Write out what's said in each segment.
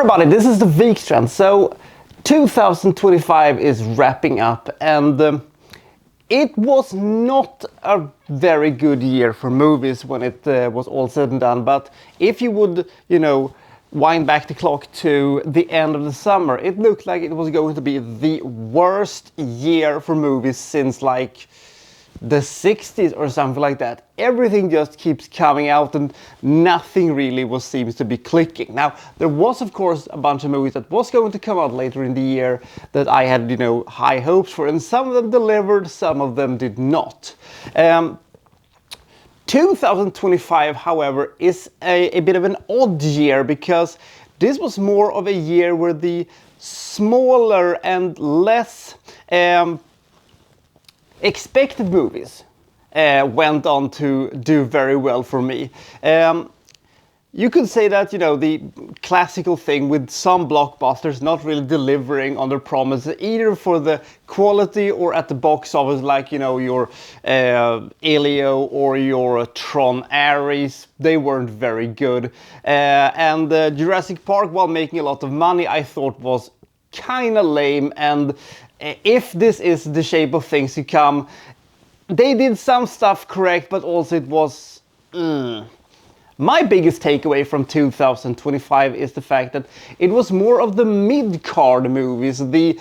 everybody, this is the Vikstrand. So 2025 is wrapping up, and it was not a very good year for movies when it was all said and done. But if you would, wind back the clock to the end of the summer, it looked like it was going to be the worst year for movies since like the 60s or something like that. Everything just keeps coming out and nothing really seems to be clicking. Now, there was of course a bunch of movies that was going to come out later in the year that I had, high hopes for, and some of them delivered, some of them did not. 2025, however, is a bit of an odd year because this was more of a year where the smaller and less expected movies went on to do very well for me. You could say that, the classical thing with some blockbusters not really delivering on their promise, either for the quality or at the box office, like, your Elio or your Tron Ares, they weren't very good. And Jurassic Park, while making a lot of money, I thought was kind of lame. And if this is the shape of things to come, they did some stuff correct, but also it was... My biggest takeaway from 2025 is the fact that it was more of the mid-card movies, the,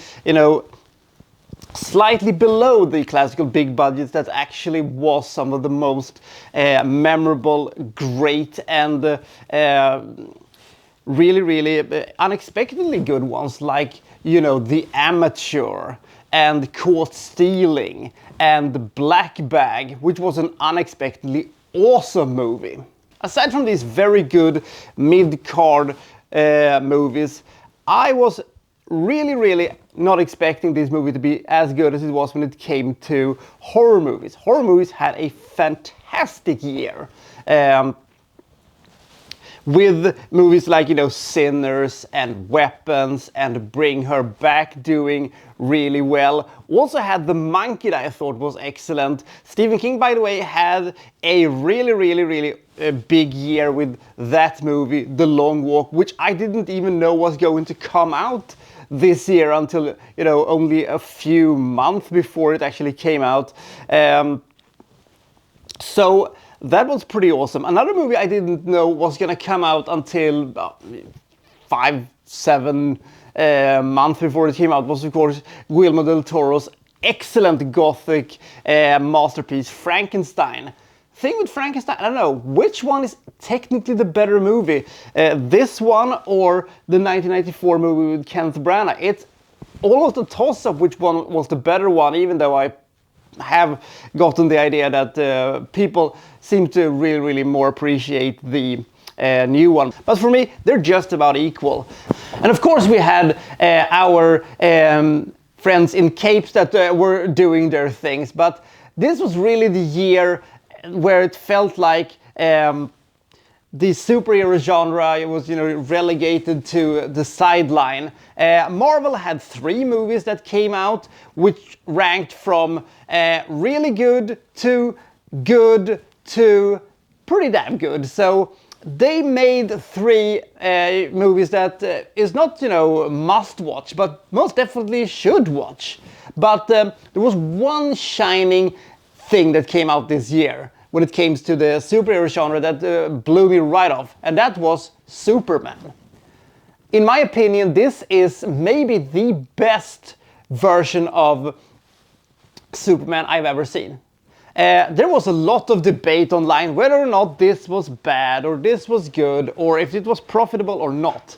slightly below the classical big budgets, that actually was some of the most memorable, great, and really unexpectedly good ones, like, The Amateur and Caught Stealing and Black Bag, which was an unexpectedly awesome movie. Aside from these very good mid-card movies, I was really not expecting this movie to be as good as it was when it came to horror movies. Horror movies had a fantastic year. With movies like, Sinners and Weapons and Bring Her Back doing really well. Also had The Monkey that I thought was excellent. Stephen King, by the way, had a really big year with that movie, The Long Walk, which I didn't even know was going to come out this year until, only a few months before it actually came out. So that was pretty awesome. Another movie I didn't know was gonna come out until 5-7 months before it came out was, of course, Guillermo del Toro's excellent gothic masterpiece, Frankenstein. Thing with Frankenstein, I don't know, which one is technically the better movie? This one or the 1994 movie with Kenneth Branagh? It's almost a toss-up which one was the better one, even though I have gotten the idea that people seem to really more appreciate the new one. But for me, they're just about equal. And of course we had our friends in capes that were doing their things, but this was really the year where it felt like the superhero genre was, relegated to the sideline. Marvel had 3 movies that came out, which ranked from really good to pretty damn good. So they made 3 movies that is not, must watch, but most definitely should watch. But there was one shining thing that came out this year when it came to the superhero genre that blew me right off, and that was Superman. In my opinion, this is maybe the best version of Superman I've ever seen. There was a lot of debate online whether or not this was bad or this was good or if it was profitable or not.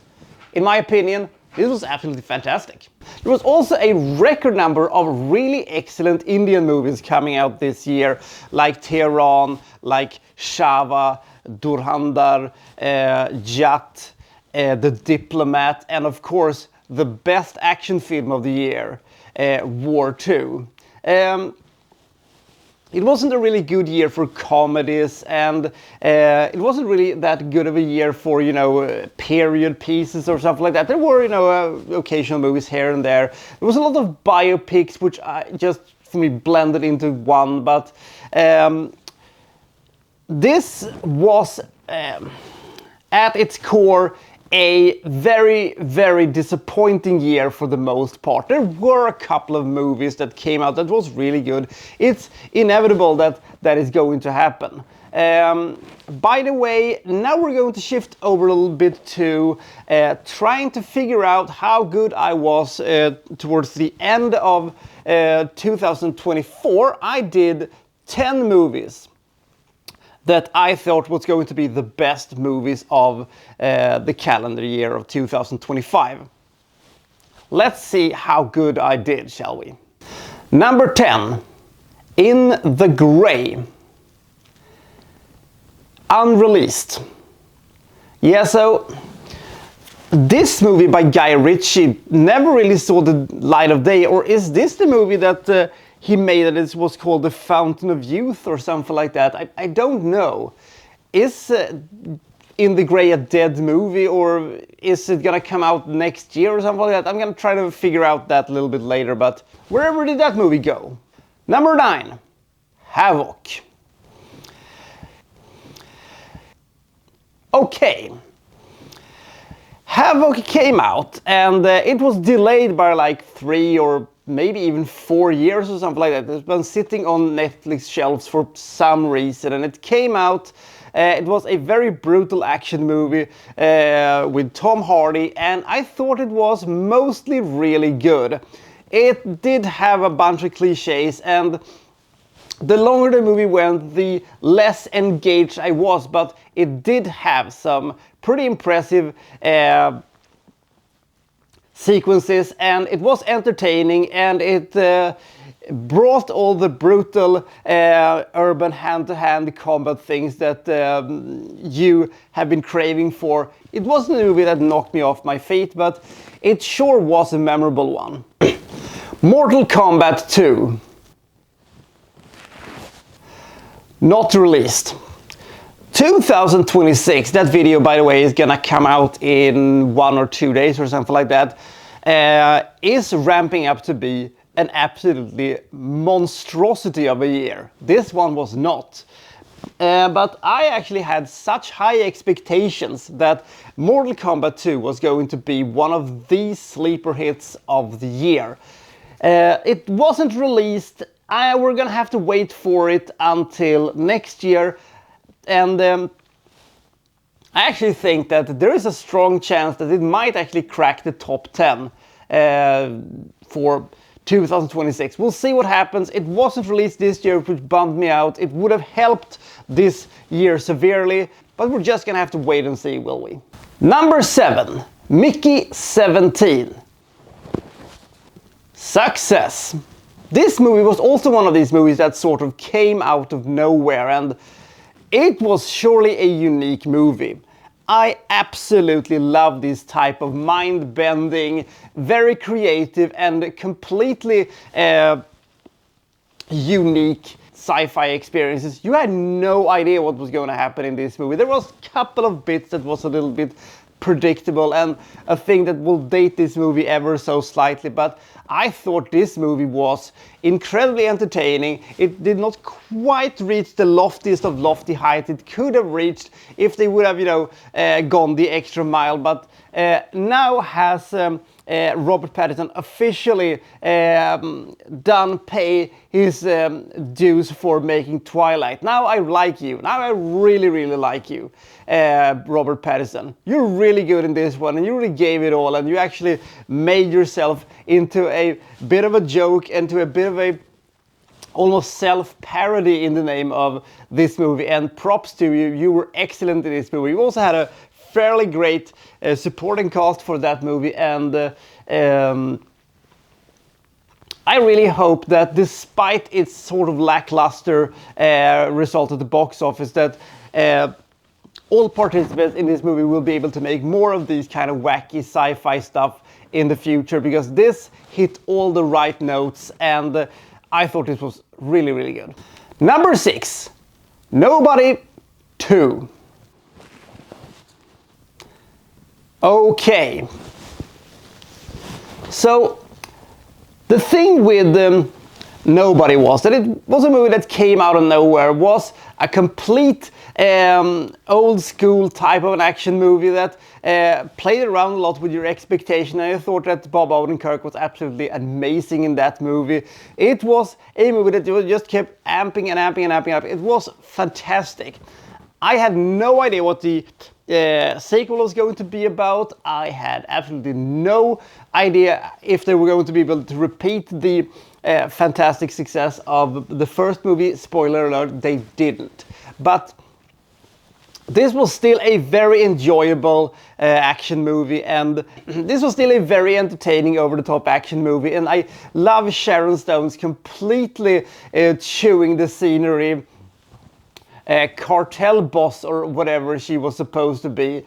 In my opinion, this was absolutely fantastic. There was also a record number of really excellent Indian movies coming out this year, like Tehran, like Shava, Durhandar, Jat, The Diplomat, and of course the best action film of the year, War 2. It wasn't a really good year for comedies, and it wasn't really that good of a year for, period pieces or something like that. There were, occasional movies here and there. There was a lot of biopics, which I just, for me, blended into one, but this was, at its core, a very, very disappointing year for the most part. There were a couple of movies that came out that was really good. It's inevitable that that is going to happen. By the way, now we're going to shift over a little bit to trying to figure out how good I was towards the end of 2024. I did 10 movies that I thought was going to be the best movies of the calendar year of 2025. Let's see how good I did, shall we? Number 10, In the Grey. Unreleased. Yeah, so this movie by Guy Ritchie never really saw the light of day, or is this the movie that he made that it was called The Fountain of Youth or something like that? I don't know. Is In the Grey a dead movie, or is it gonna come out next year or something like that? I'm gonna try to figure out that a little bit later, but wherever did that movie go? Number 9, Havoc. Okay. Havoc came out and it was delayed by like 3 or maybe even 4 years or something like that. It's been sitting on Netflix shelves for some reason, and it came out. It was a very brutal action movie with Tom Hardy, and I thought it was mostly really good. It did have a bunch of cliches, and the longer the movie went, the less engaged I was, but it did have some pretty impressive sequences, and it was entertaining, and it brought all the brutal urban hand-to-hand combat things that you have been craving for. It wasn't a movie that knocked me off my feet, but it sure was a memorable one. Mortal Kombat 2. Not released. 2026, that video, by the way, is gonna come out in 1 or 2 days or something like that, is ramping up to be an absolutely monstrosity of a year. This one was not. But I actually had such high expectations that Mortal Kombat 2 was going to be one of the sleeper hits of the year. It wasn't released. We're gonna have to wait for it until next year, and I actually think that there is a strong chance that it might actually crack the top 10 for 2026. We'll see what happens. It wasn't released this year, which bummed me out. It would have helped this year severely, but we're just gonna have to wait and see, will we? Number 7, Mickey 17. Success. This movie was also one of these movies that sort of came out of nowhere, and it was surely a unique movie. I absolutely love this type of mind-bending, very creative and completely unique sci-fi experiences. You had no idea what was going to happen in this movie. There was a couple of bits that was a little bit predictable, and a thing that will date this movie ever so slightly, but I thought this movie was incredibly entertaining. It did not quite reach the loftiest of lofty heights it could have reached if they would have, gone the extra mile, but now has Robert Pattinson officially done pay his dues for making Twilight. Now I like you. Now I really, really like you, Robert Pattinson. You're really good in this one, and you really gave it all, and you actually made yourself into a bit of a joke and to a bit of a almost self-parody in the name of this movie, and props to you. You were excellent in this movie. You also had a fairly great supporting cast for that movie, and I really hope that despite its sort of lackluster result at the box office, that all participants in this movie will be able to make more of these kind of wacky sci-fi stuff in the future, because this hit all the right notes, and I thought this was really, really good. Number 6, Nobody 2. Okay, so the thing with nobody was. That it was a movie that came out of nowhere, was a complete old school type of an action movie that played around a lot with your expectation. And I thought that Bob Odenkirk was absolutely amazing in that movie. It was a movie that just kept amping and amping and amping up. It was fantastic. I had no idea what the sequel was going to be about. I had absolutely no idea if they were going to be able to repeat the fantastic success of the first movie. Spoiler alert, they didn't. But this was still a very enjoyable action movie, and this was still a very entertaining, over-the-top action movie. And I love Sharon Stone's completely chewing the scenery cartel boss, or whatever she was supposed to be.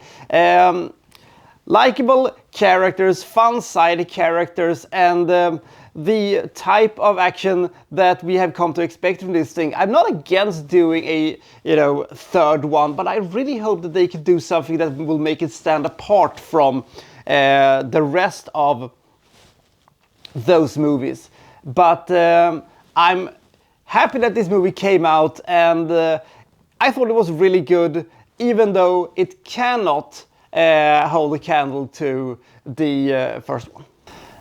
Likeable characters, fun side characters, and the type of action that we have come to expect from this thing. I'm not against doing a third one, but I really hope that they could do something that will make it stand apart from the rest of those movies. But I'm happy that this movie came out, and I thought it was really good, even though it cannot hold a candle to the first one.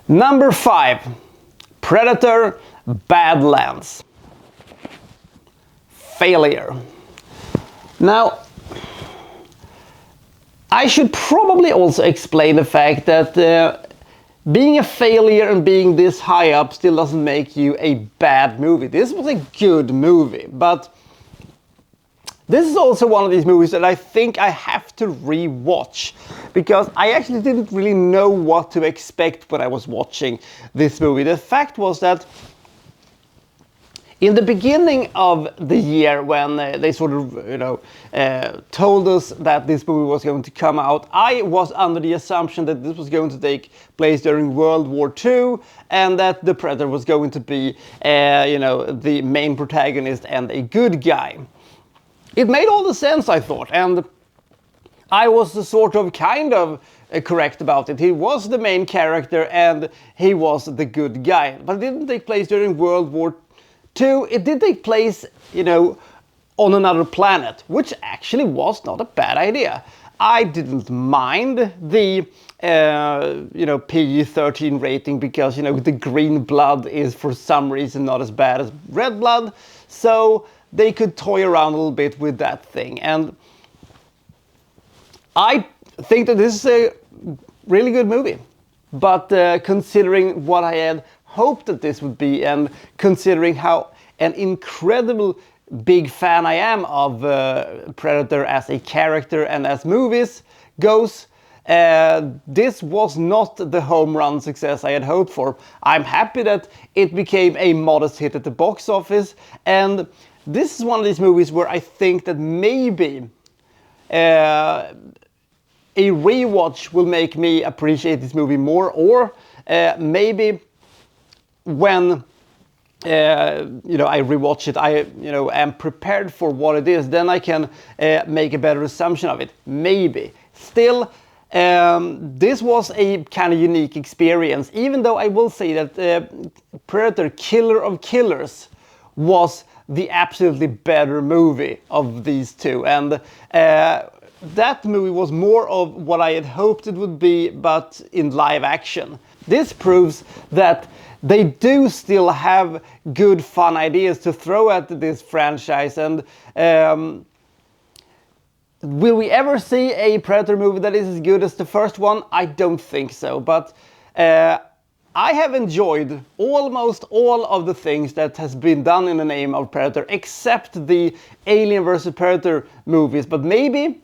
Number 5, Predator: Badlands. Failure. Now, I should probably also explain the fact that being a failure and being this high up still doesn't make you a bad movie. This was a good movie, but this is also one of these movies that I think I have to re-watch, because I actually didn't really know what to expect when I was watching this movie. The fact was that in the beginning of the year, when they sort of told us that this movie was going to come out, I was under the assumption that this was going to take place during World War II, and that the Predator was going to be the main protagonist and a good guy. It made all the sense, I thought, and I was kind of correct about it. He was the main character and he was the good guy. But it didn't take place during World War II. It did take place, on another planet, which actually was not a bad idea. I didn't mind the PG-13 rating, because the green blood is for some reason not as bad as red blood. So they could toy around a little bit with that thing. And I think that this is a really good movie. But considering what I had hoped that this would be, and considering how an incredible big fan I am of Predator as a character and as movies goes, this was not the home run success I had hoped for. I'm happy that it became a modest hit at the box office, and this is one of these movies where I think that maybe a rewatch will make me appreciate this movie more, or maybe when I rewatch it, I am prepared for what it is, then I can make a better assumption of it. Maybe. Still, this was a kind of unique experience, even though I will say that Predator: Killer of Killers was the absolutely better movie of these two, and that movie was more of what I had hoped it would be, but in live action. This proves that they do still have good, fun ideas to throw at this franchise, and will we ever see a Predator movie that is as good as the first one? I don't think so, but I have enjoyed almost all of the things that has been done in the name of Predator, except the Alien vs. Predator movies. But maybe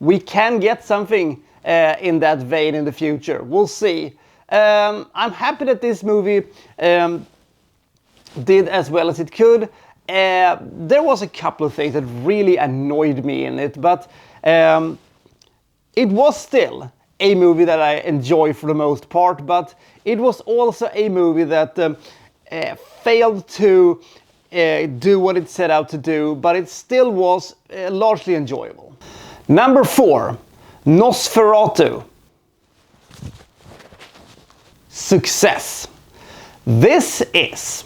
we can get something in that vein in the future. We'll see. I'm happy that this movie did as well as it could. There was a couple of things that really annoyed me in it, but it was still a movie that I enjoy for the most part, but it was also a movie that failed to do what it set out to do, but it still was largely enjoyable. Number 4, Nosferatu. Success. This is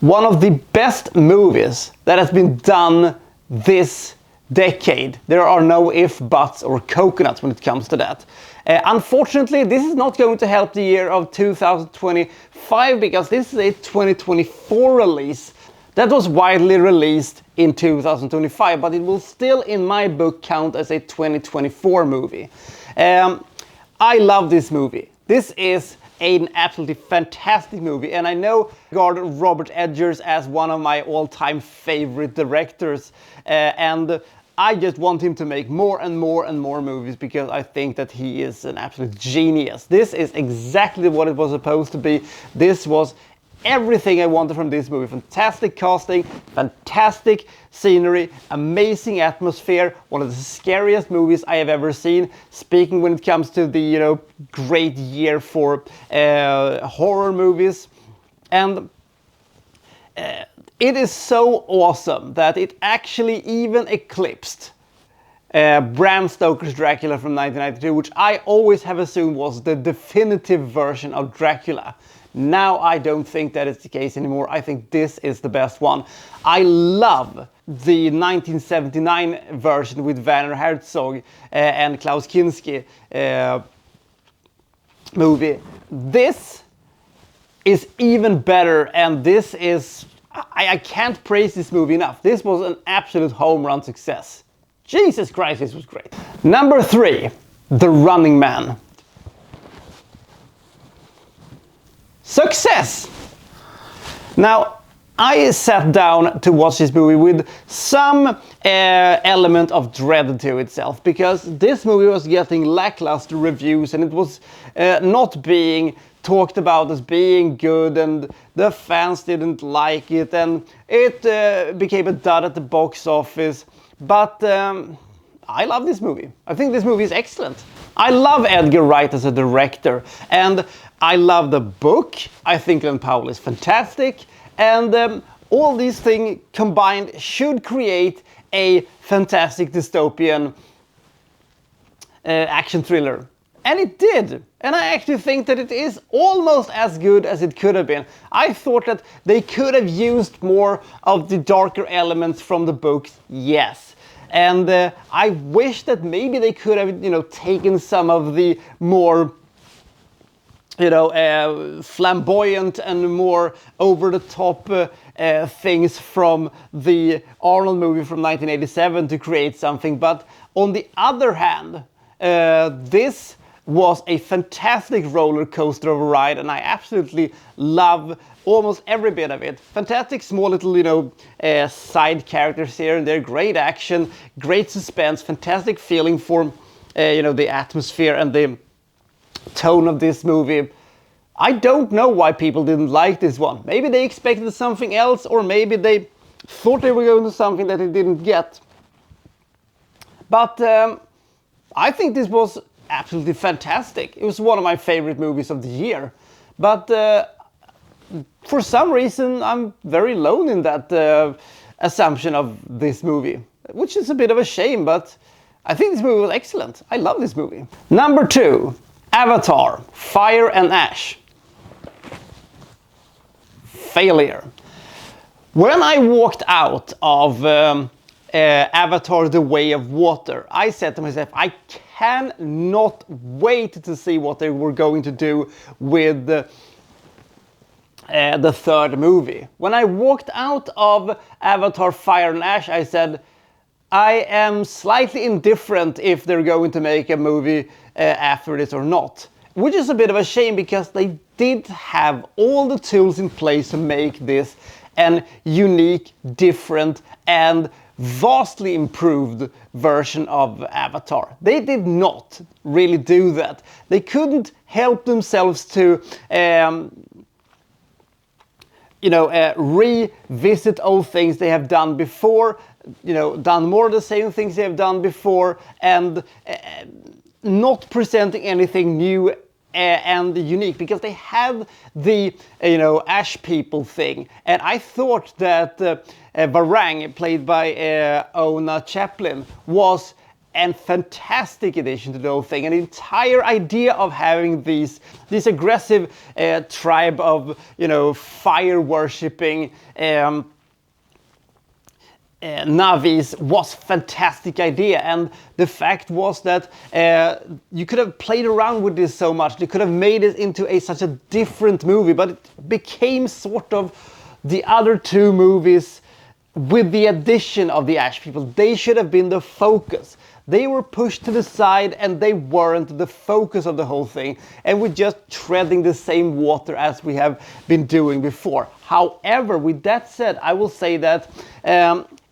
one of the best movies that has been done this decade. There are no if, buts or coconuts when it comes to that. Unfortunately, this is not going to help the year of 2025 because this is a 2024 release that was widely released in 2025, but it will still, in my book, count as a 2024 movie. I love this movie. This is an absolutely fantastic movie, and I know I regard Robert Eggers as one of my all-time favorite directors, and I just want him to make more and more and more movies because I think that he is an absolute genius. This is exactly what it was supposed to be. This was everything I wanted from this movie. Fantastic casting, fantastic scenery, amazing atmosphere, one of the scariest movies I have ever seen. Speaking when it comes to the great year for horror movies. And it is so awesome that it actually even eclipsed Bram Stoker's Dracula from 1992, which I always have assumed was the definitive version of Dracula. Now I don't think that is the case anymore. I think this is the best one. I love the 1979 version with Werner Herzog and Klaus Kinski movie. This is even better, and this is... I can't praise this movie enough. This was an absolute home run success. Jesus Christ, this was great. Number 3, The Running Man. Success! Now, I sat down to watch this movie with some element of dread to itself, because this movie was getting lackluster reviews and it was not being talked about as being good, and the fans didn't like it, and it became a dud at the box office. But I love this movie. I think this movie is excellent. I love Edgar Wright as a director, and I love the book. I think Glenn Powell is fantastic, and all these things combined should create a fantastic dystopian action thriller. And it did. And I actually think that it is almost as good as it could have been. I thought that they could have used more of the darker elements from the books, yes. And I wish that maybe they could have, taken some of the more, flamboyant and more over-the-top things from the Arnold movie from 1987 to create something. But on the other hand, this was a fantastic roller coaster of a ride, and I absolutely love almost every bit of it. Fantastic small little, side characters here, and they're great action, great suspense, fantastic feeling for, the atmosphere and the tone of this movie. I don't know why people didn't like this one. Maybe they expected something else, or maybe they thought they were going to something that they didn't get. But I think this was absolutely fantastic. It was one of my favorite movies of the year. But for some reason, I'm very alone in that assumption of this movie, which is a bit of a shame, but I think this movie was excellent. I love this movie. Number 2, Avatar, Fire and Ash. Failure. When I walked out of Avatar, The Way of Water, I said to myself, I cannot wait to see what they were going to do with the third movie. When I walked out of Avatar, Fire and Ash, I said, I am slightly indifferent if they're going to make a movie after this or not. Which is a bit of a shame, because they did have all the tools in place to make this an unique, different, and vastly improved version of Avatar. They did not really do that. They couldn't help themselves to revisit old things they have done before, done more of the same things they have done before, and not presenting anything new and unique, because they have the Ash people thing. And I thought that Varang, played by Ona Chaplin, was and fantastic addition to the whole thing. And the entire idea of having this aggressive tribe of, you know, fire worshipping Navis was fantastic idea, and the fact was that you could have played around with this so much. They could have made it into such a different movie, but it became sort of the other two movies with the addition of the Ash people. They should have been the focus. They were pushed to the side and they weren't the focus of the whole thing, and we're just treading the same water as we have been doing before. However, with that said, I will say that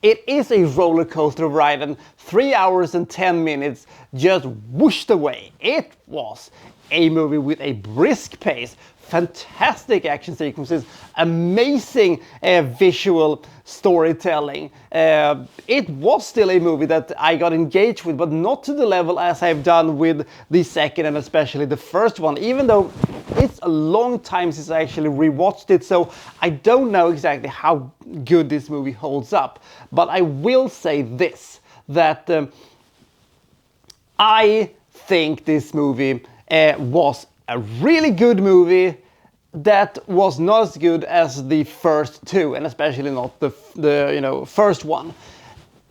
it is a roller coaster ride, and 3 hours and 10 minutes just whooshed away. It was a movie with a brisk pace, fantastic action sequences, amazing visual storytelling. It was still a movie that I got engaged with, but not to the level as I've done with the second and especially the first one, even though it's a long time since I actually rewatched it, so I don't know exactly how good this movie holds up. But I will say this, that I think this movie was a really good movie that was not as good as the first two, and especially not the first one.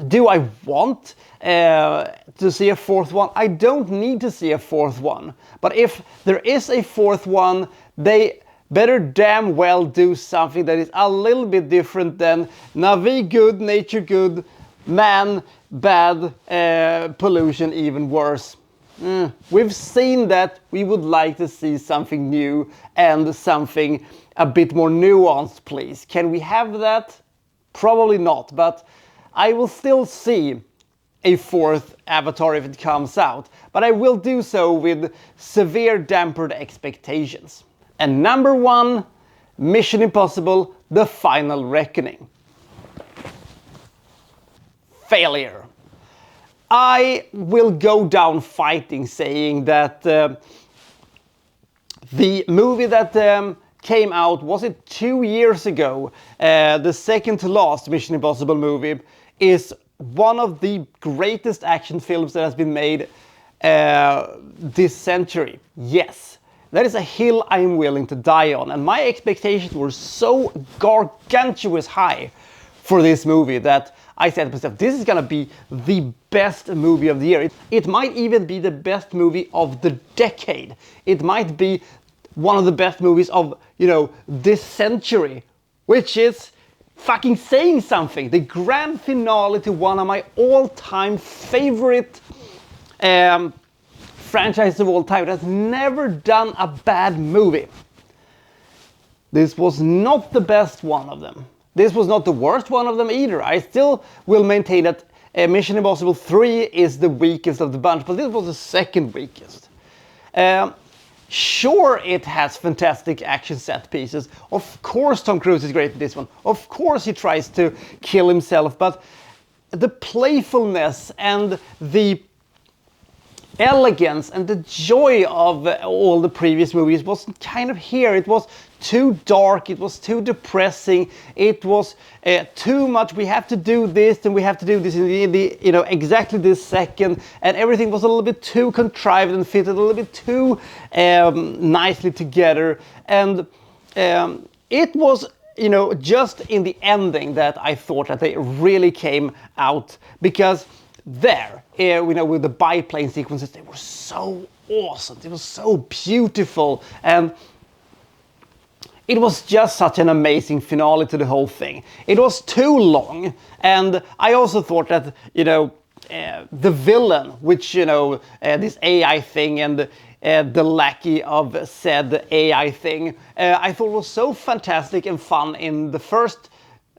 Do I want to see a fourth one? I don't need to see a fourth one, but if there is a fourth one, they better damn well do something that is a little bit different than Navi good, nature good, man bad, pollution even worse. We've seen that. We would like to see something new and something a bit more nuanced, please. Can we have that? Probably not, but I will still see a fourth Avatar if it comes out, but I will do so with severe dampened expectations. And number one, Mission Impossible: The Final Reckoning. Failure. I will go down fighting saying that the movie that came out, was it 2 years ago, the second to last Mission Impossible movie, is one of the greatest action films that has been made this century. Yes, that is a hill I am willing to die on, and my expectations were so gargantuous high for this movie that I said to myself, this is gonna be the best movie of the year. It might even be the best movie of the decade. It might be one of the best movies of, you know, this century, which is fucking saying something. The grand finale to one of my all-time favorite franchises of all time that has never done a bad movie. This was not the best one of them. This was not the worst one of them either. I still will maintain that Mission Impossible 3 is the weakest of the bunch, but this was the second weakest. Sure, it has fantastic action set pieces. Of course Tom Cruise is great in this one. Of course he tries to kill himself, but the playfulness and the elegance and the joy of all the previous movies was kind of here. It was too dark, it was too depressing, it was too much. We have to do this and we have to do this in the exactly this second, and everything was a little bit too contrived and fitted a little bit too nicely together. And it was just in the ending that I thought that they really came out, because there, with the biplane sequences, they were so awesome. It was so beautiful, and it was just such an amazing finale to the whole thing. It was too long, and I also thought that the villain, which this AI thing and the lackey of said AI thing, I thought was so fantastic and fun in the first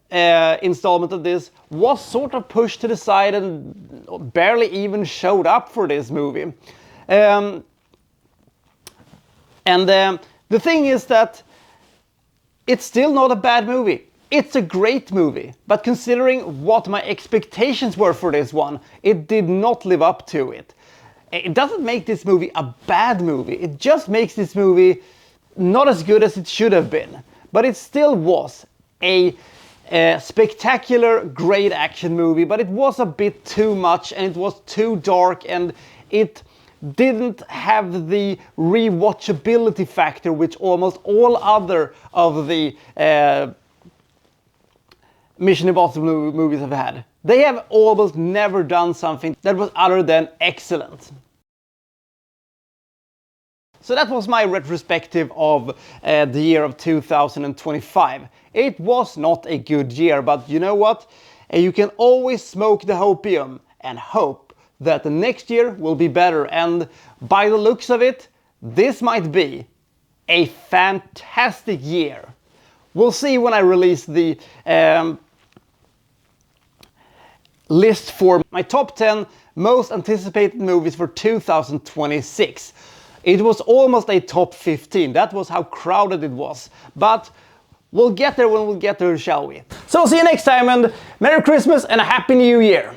installment of this, was sort of pushed to the side and barely even showed up for this movie. The thing is that it's still not a bad movie. It's a great movie, but considering what my expectations were for this one, it did not live up to it. It doesn't make this movie a bad movie. It just makes this movie not as good as it should have been. But it still was a a spectacular, great action movie, but it was a bit too much and it was too dark and it didn't have the rewatchability factor which almost all other of the Mission Impossible movies have had. They have almost never done something that was other than excellent. So that was my retrospective of the year of 2025. It was not a good year, but you know what? You can always smoke the hopium and hope that the next year will be better. And by the looks of it, this might be a fantastic year. We'll see when I release the list for my top 10 most anticipated movies for 2026. It was almost a top 15. That was how crowded it was. But we'll get there when we'll get there, shall we? So see you next time, and Merry Christmas and a Happy New Year!